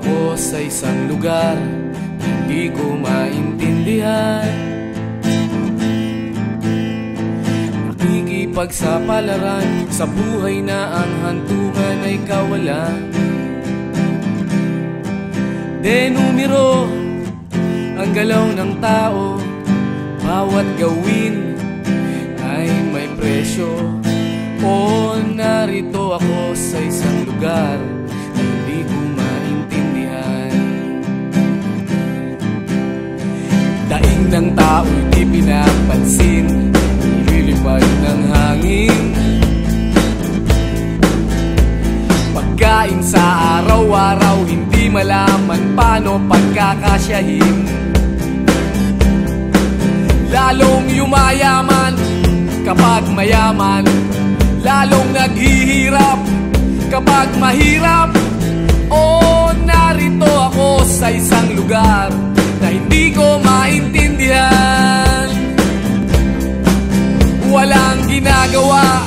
ako sa isang lugar hindi ko maintindihan. Nakikipagsapalaran sa buhay na ang hantungan ay kawalan. Denumero ang galaw ng tao, bawat gawin ay may presyo. O narito ako sa isang lugar na hindi ko maintindihan. Daing ng tao'y di pinapansin, nililipad ng hangin. Pagkain sa araw-araw, hindi malaman paano pagkakasyahin. Lalong yumayaman kapag mayaman, lalong naghihirap kapag mahirap. O narito ako sa isang lugar na hindi ko maintindihan. Walang ginagawa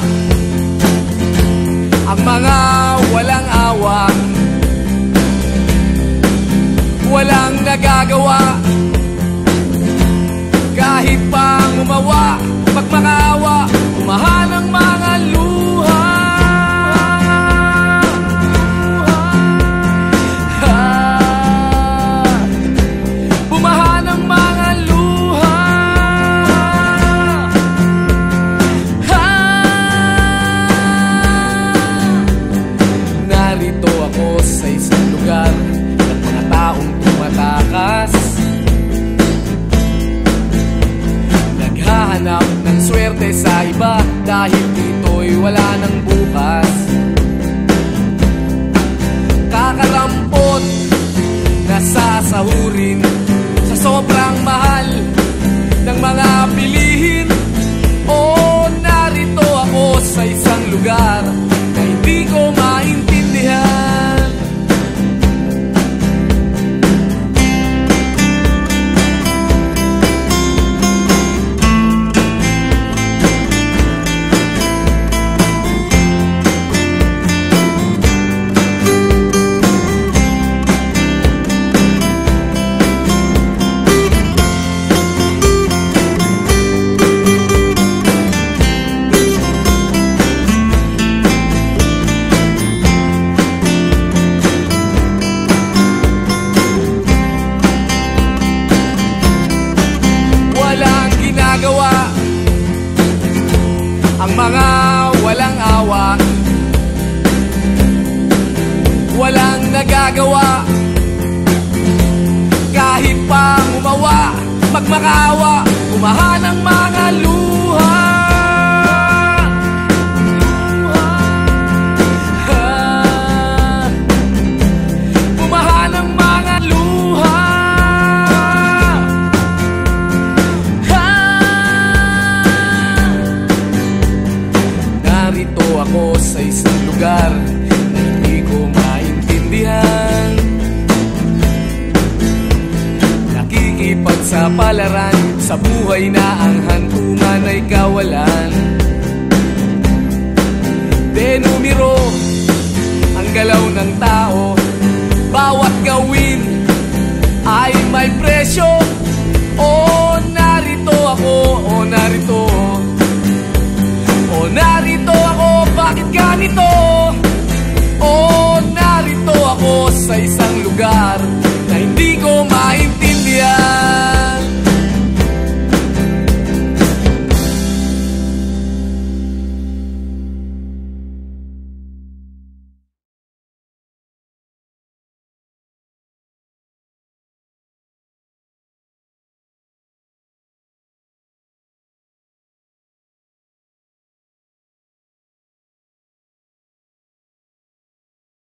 ang mga walang awa, walang nagagawa kahit pang umawa, magmakaawa, umahan ang mga luha. Bumahan ang mga luha. Narito ako sa isang lugar at mga taong tumatakas, naghahanap ng swerte sa iba dahil dito'y wala ng bukas. Kakarampot na sasahurin sa sobrang mahal ng mga bilihin. O narito ako sa isang lugar na hindi ko maintindihan. Ang mga walang awa, walang nagagawa kahit pang umawa, magmakaawa, umahan ang mga luha. Umahan ang mga luha. Narito ako sa isang lugar na hindi ko maintindihan. Nakikipagsapalaran sa buhay na ang hantungan ay kawalan. Denumero ang galaw ng tao, bawat gawin ay may presyo. O narito ako, o narito, o narito ako, bakit ganito? O narito ako sa isang lugar